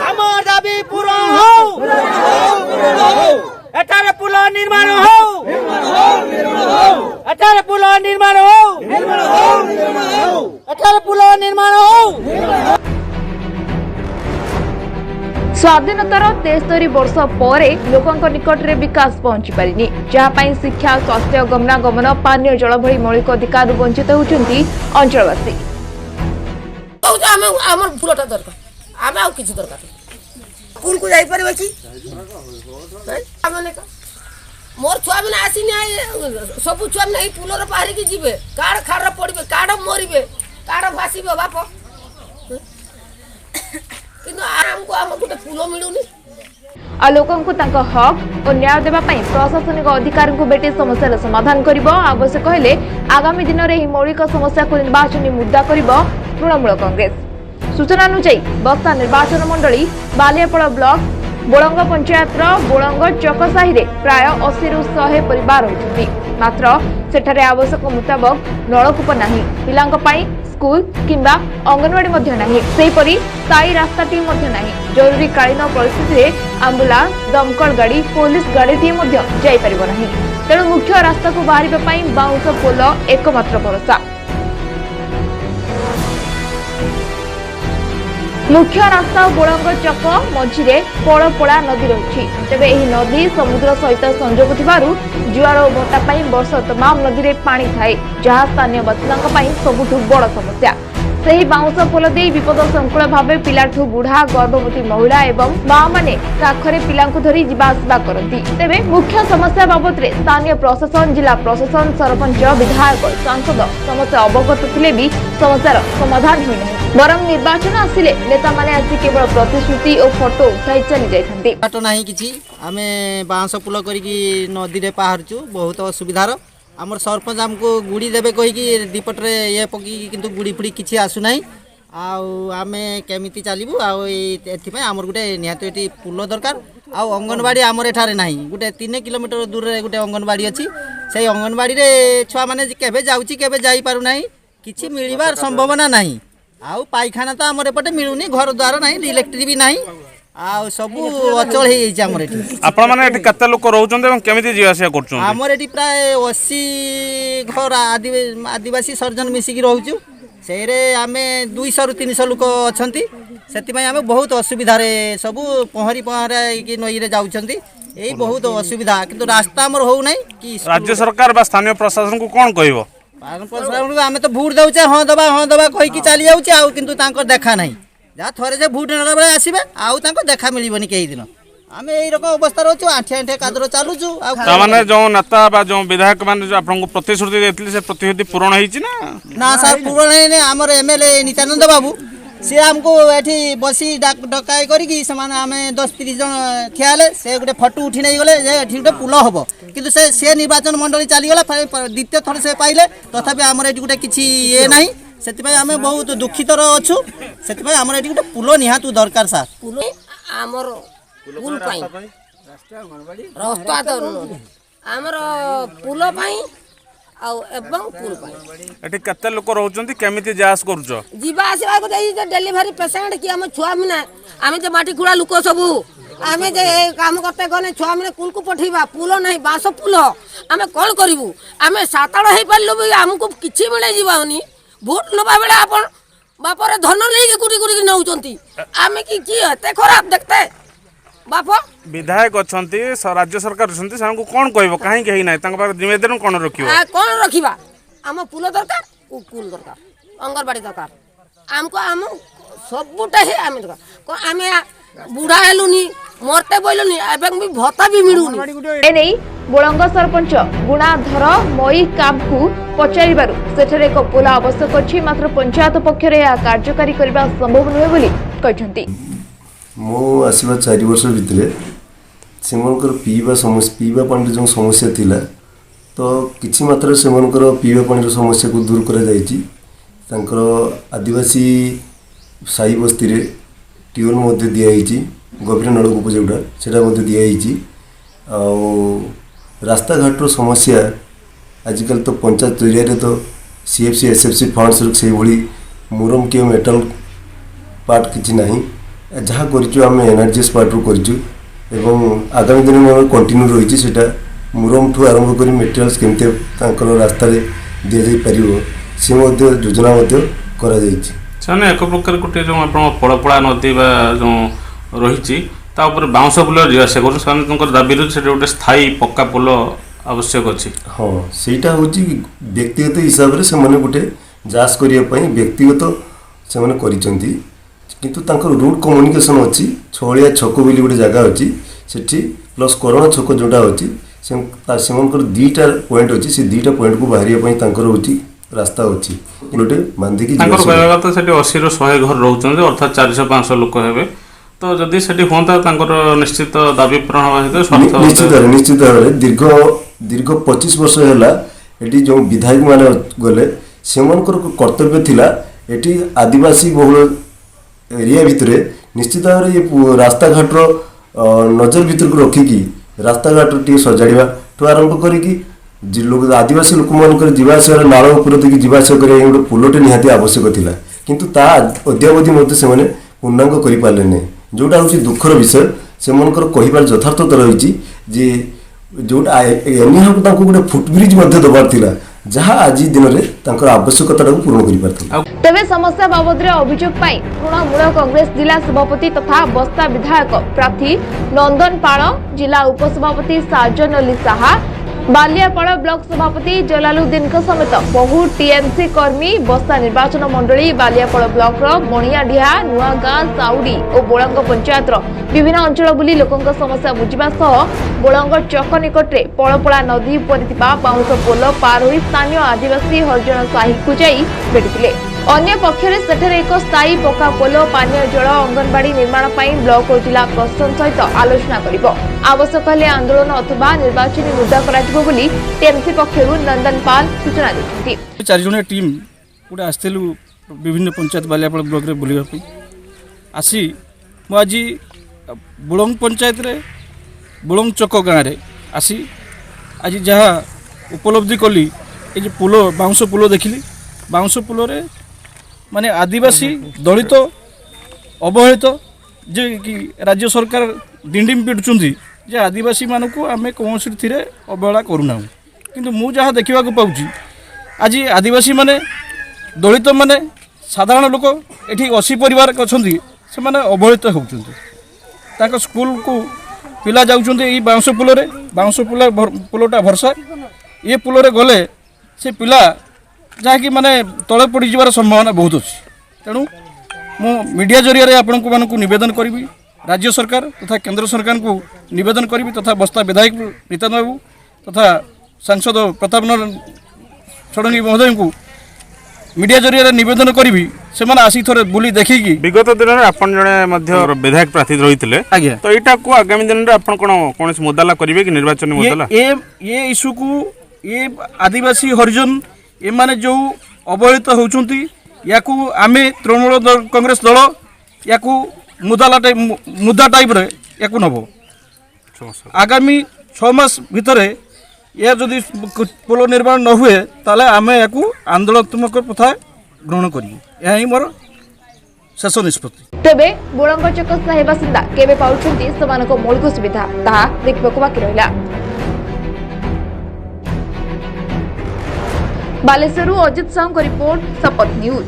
आमर दाबी पूरण हो एठारे पुल निर्माण हो एठारे पुल निर्माण हो एठारे पुल निर्माण हो। स्वाधीनतार 73 वर्ष पर लोकों निकट में विकास पहुंची पारिनी जहाँ शिक्षा स्वास्थ्य गमनागमन पानीय जल भली मौलिक अधिकार वंचित होती अंचलवासी। फुलटा दरकार आम आ कि दरकार स्कूल को जापर मोर छुआ मैंने आसी सब छुआ मैंने पुलर बाहर की जी काड़ खाड़ पड़े काड़ मरबे काड़ भाषे बाप कि गोटे पुल मिलूनी आ लोकों को हक और न्याय देवा प्रशासनिक अधिकारी को भेटी समस्या समाधान करने आवश्यक हेले आगामी दिन में मौलिक समस्या को निर्वाचन मुद्दा कर तृणमूल कांग्रेस। सूचना अनुसार बक्सा निर्वाचन मंडली बालियापड़ ब्लॉक बोलंग पंचायत बोलंग चकसाही प्राय 80 ରୁ 100 परिवार होती मात्र सेठारे आवश्यक मुताबक नलकूप नहीं पिलांक पाई स्कूल किंबा अंगनवाड़ी मध्य नहीं सेहीपरि स्थायी रास्ताटी मध्य नहीं जरूरी कालीन परिस्थिति में आंबुलांस दमकल गाड़ी पुलिस गाड़ी जाई परिबो नहीं तेणु मुख्य रास्ता को बाहर बाउंस पोल एकमात्र भरोसा। मुख्य रास्ता बोलंग चक मझिरे पड़पड़ा नदी रही तेबे एही नदी समुद्र सहित संजोग थिबारु जुआर और भट्टा वर्ष तमाम नदी में पानी थाए जहाँ स्थानीय बासिंदा सबुठु बड़ समस्या। सही बाउंस पोल दे विपद संकुल भाव पिलाठू बुढ़ा गर्भवती महिला एवं माँ माने काखरे पिला धरी जावासवा करती तेबे मुख्य समस्या बाबद स्थानीय प्रशासन जिला प्रशासन सरपंच विधायक सांसद समस्त अवगत थिले भी समस्यार समाधान होई नहीं बरं निर्वाचन आसिले नेता माने आसी केवल प्रतिश्रुति और फोटो उठाई चली जाइथांती बाटो नाही किछि आमे बांस पुल करिकी नदी रे पाहरचु बहुत असुविधार आमर सरपंच आमको गुड़ी देबे कहिकी दीपटरे ये पकी किंतु गुड़ी फुड़ी किछि आसु नाही आउ आमे केमिति चालिबु आउ एथि पय आमर गुटे निहाते एटी पुल दरकार आउ अंगनवाड़ी आमर एठारे नाही गुटे 3 किलोमीटर दूर रे गुटे अंगनवाड़ी अछि सेही अंगनवाड़ी रे छुआ माने केबे जाउची केबे जाई पारु नाही किछि मिलिबार संभावना नाही आउ पाइखाना तो आमर एपटे मिलूनी घर द्वार नाही इलेक्ट्रिक भी नाही आउ सब अचल हे जाय हमर एठी आपण माने एठी कत्ते लोक रहउचंदे एवं केमिति जीवासिया करचुं हमर एठी प्राय 80 घर आदिवासी सर्जन मिसी की रहउचु सेरे आमे 200 ରୁ 300 लोक अछंती सेति पय आमे बहुत असुविधा रे सब पहरी की नई रे जाउचंती एई बहुत असुविधा किंतु रास्ता हमर हो नै कि राज्य सरकार बा स्थानीय प्रशासन को कोन कहइबो आमे तो भोट दउचे हाँ दबा कहीकि चली जाऊे आउ किंतु तांकर देखा नहीं जहाँ थोड़े से भोट नेला बेले आसीबे आउ तांको देखा मिलिबनी कई दिन आमे एई रकम अवस्था रहछु आठे आठे कादर चालुछु आउ माने जो नेता बा जो विधायक माने जो आपन को प्रतिश्रुति देथिले से प्रतिश्रुति पूर्ण हेछि ना सर पूर्ण नै हमर एमएलए नित्यानंद बाबू से हमको एठी बसी डकाई करी से माने आमे 10-30 जन ठियाले से गोटे फोटो उठी नै गले जे एठी गोटे पुल हबो किंतु से निर्वाचन मंडली चली गला द्वितीय थर से पाइले तथापि हमर एठी गोटे किछि ए नाही सेति पय आमे बहुत दुखित अछु सेति पय हमर एठी गोटे पुल निहातु दरकार सर पुल हमर पुल पाई रास्ता तो हमर पुल पाई एवं पुल एठी कत्ते लोक रहउचंती केमिति जास करूचो जीवा आसीबा को जाई डेलीवरी पेशेंट कि हम छुआ मिना आमे जे माटी खुड़ा लोक सब आमे जे काम करते गने छुआ मिना कुल को पठीबा पुल नहीं बास पुल आमे कोन करिवु आमे साताड़ हे पारलु हमको किछि मिले जीवानी वोट नबा बेला अपन बापरे धन लेके गुडी गुडी नउचंती आमे की एते खराब देखते बाप विधायक अछंती राज्य सरकार अछंती सानको कोन कहबो काहे केही नै तांका पर जिम्मेदारी कोन रखियो कोन रखिबा हम पुल दरकार कुल दरकार अंगनवाड़ी दरकार हमको हम सबुटा हे आमे दरकार आमे बुढ़ा हेलुनी मरते बोलुनी एवं भी भत्ता भी मिलुनी एनै बोलंग सरपंच गुणाधर मई कामकु पचारिबारु सेठरे एक पोल आवश्यक अछि मात्र पंचायत पक्षरे या कार्यकारी करबा संभव नहे बोली कहछंती मो आसीबा 4 वर्ष भितरे सेमनकर पीवा पानी जो समस्या थिला तो किछि मात्रा सेमनकर पीवा पानी समस्या को दूर करा जायछि तांकर आदिवासी साई बस्ती रे ट्यूबवेल मध्ये दिया हिची गभीर नलकूप जोटा सेटा मध्ये दिया हिची आ रास्ता घाट समस्या आजकल तो पंचायत एरिया रे तो सीएफसी एसएफसी फंड्स से भली मुरम के मेटल पार्ट किछि नाही जहाँ करें एनआरजीएस पार्ट करूँ एवं आगामी दिन में कंटिन्यू रही है मुरम ठू आरंभ कर मेटेरियाल्स केमती रास्ता दि जापर सी योजना कर ସେମାନେ ଏକ ପ୍ରକାର ଗୋଟିଏ ଯେଉଁ ଆପଣ ପଳପଳା ନଦୀ ବା ଯେଉଁ ରହିଛି ତା ଉପରେ ବାଉଁଶ ପୋଲ ଯିବା ଆସିବା କରୁଛନ୍ତି ସେମାନେ ତାଙ୍କର ଦାବି ରହୁଛି ସେଠି ଗୋଟେ ସ୍ଥାୟୀ ପକ୍କା ପୋଲ ଆବଶ୍ୟକ ଅଛି। हाँ ସେଇଟା ହେଉଛି ବ୍ୟକ୍ତିଗତ ହିସାବରେ ସେମାନେ ଗୋଟେ ଯାଞ୍ଚ କରିବା ପାଇଁ ବ୍ୟକ୍ତିଗତ ସେମାନେ କରିଛନ୍ତି କିନ୍ତୁ ତାଙ୍କର ରୁଟ୍ କମ୍ୟୁନିକେସନ୍ ଅଛି ଛଅଳିଆ ଛକ ବୋଲି ଗୋଟେ ଜାଗା ଅଛି ସେଠି ପ୍ଲସ୍ କରଣ ଛକ ଯେଉଁଟା ଅଛି ସେମାନଙ୍କର ଦୁଇଟା ପଏଣ୍ଟ ଅଛି ସେ ଦୁଇଟା ପଏଣ୍ଟକୁ ବାହାରିବା ପାଇଁ ତାଙ୍କର ହେଉଛି ରାସ୍ତା ଅଛି ଗୋଟେ ବାନ୍ଧିକି ତାଙ୍କର କହିବା କଥା ସେଠି 80ରୁ 100 ଘର ରହୁଛନ୍ତି ଅର୍ଥାତ୍ 400-500 ଲୋକ ହେବେ ତ ଯଦି ସେଠି ହୁଅନ୍ତା ତାଙ୍କର ନିଶ୍ଚିତ ଦାବି ପୂରଣ ହେବା ସହିତ ନିଶ୍ଚିତ ଭାବରେ ଦୀର୍ଘ 25 ବର୍ଷ ହେଲା ଏଠି ଯେଉଁ ବିଧାୟକ ମାନେ ଗଲେ ସେମାନଙ୍କର କର୍ତ୍ତବ୍ୟ ଥିଲା ଏଠି ଆଦିବାସୀ ବହୁଳ ଏରିଆ ଭିତରେ ନିଶ୍ଚିତ ଭାବରେ ଏ ରାସ୍ତାଘାଟର ନଜର ଭିତରକୁ ରଖିକି ରାସ୍ତାଘାଟ ଟିକେ ସଜାଡ଼ିବା ଠୁ ଆରମ୍ଭ କରିକି आदिवासी लोक मान जीवास नाल उपर देखिए जीवास गोटे पोलटे निहाती आवश्यक थिला किंतु ता अद्यावधि मत से पूर्णांग कर पारे ना जोटा हूँ दुखर विषय से कहबार यथार्थता रही जे जोटा एनी गोटे फुटब्रिज दबार थिला जहाँ आज दिन में आवश्यकता पूर्ण कर तेबे समस्या बाबद अभियोग तृणमूल कांग्रेस जिला सभापति तथा बस्ता विधायक प्रार्थी नंदन पाल जिला उपसभापति साजन अली साहा बालियापाड़ ब्लॉक सभापति जलालुद्दीन समेत बहु टीएमसी कर्मी बस्ता निर्वाचन मंडली बालियापाड़ ब्लॉक बणियाडिहा नुआगां साउडी और बोलंग पंचायत विभिन्न अंचल बुली लोकों समस्या बुझा बोलंग चक निकट में पलपड़ा नदी पर बाउंस पोल पार हो स्थानीय आदिवासी हरिजन साही को जाई भेटिले अन्य पक्षरे सेठरे एक स्थायी पक्का पोल पानीय जल अंगनवाड़ी निर्माण ब्लॉक और जिला प्रशासन सहित आलोचना करिबो आवश्यक हेले आंदोलन अथवा निर्वाचन मुद्दा कराजिबो बोली टीएमसी पक्षरु नंदन पाल सूचना दैछथि। चार जणिया टीम गोटे आसलु विभिन्न पंचायत बालियापाड़ ब्लॉक रे बुलिबा पई आसी मु आज बुलंग पंचायत रे बुलंग चक गाँव रे आसी आज जहाँ उपलब्धि कली ये पोल बाउंस पोल देखिली बाउंस पोल रे माने आदिवासी दलित अवहेलित जे कि राज्य सरकार डिंडिम पिटुचुंदी जे आदिवासी मानक आम कौन थी अवहेला करूना किंतु मु जहाँ देखा पाऊँ आज आदिवासी माने दलित माने साधारण लोक ये 80 परिवार अच्छा से अवहेलित होती स्कूल को पिला जाऊँच बाउंस पोल पोलटा भरसा ये पोल गले से पिला जहाँकि माने तले पड़ जावार संभावना बहुत अच्छी तेणु मु मीडिया जरिया आपण को निवेदन करी राज्य सरकार तथा केंद्र सरकार को निवेदन करी तथा बस्ता विधायक नित्यानंद बाबू तथा सांसद प्रताप षडंगी महोदय को मीडिया जरिया निवेदन करी से आसी थोड़े बुली देखिकी विगत दिन में आपन जने विधायक प्रार्थी रही तो यहाँ को आगामी दिन में आपन कौन मुद्दा करेंगे कि निर्वाचन मुद्दा ये इश्यू को ये आदिवासी हरिजन ये माने जो अवहेलित होउचंती याकू आमे तृणमूल कांग्रेस दल याकू मुद्दा टाइप रे याकू नबो आगामी 6 मास भितर या जदि पोल निर्माण न हुए ताले आमे याकू आंदोलनात्मक प्रथा ग्रहण करियो यह ही मोर शेष निष्पत्ति। तेबे बोलंग चक साहे बासिंदा केबे पाउछंती समानक मौलिक सुविधा ता देखबको बाकी रहिला। बालेश्वरु अजित साहू रिपोर्ट शपथ न्यूज।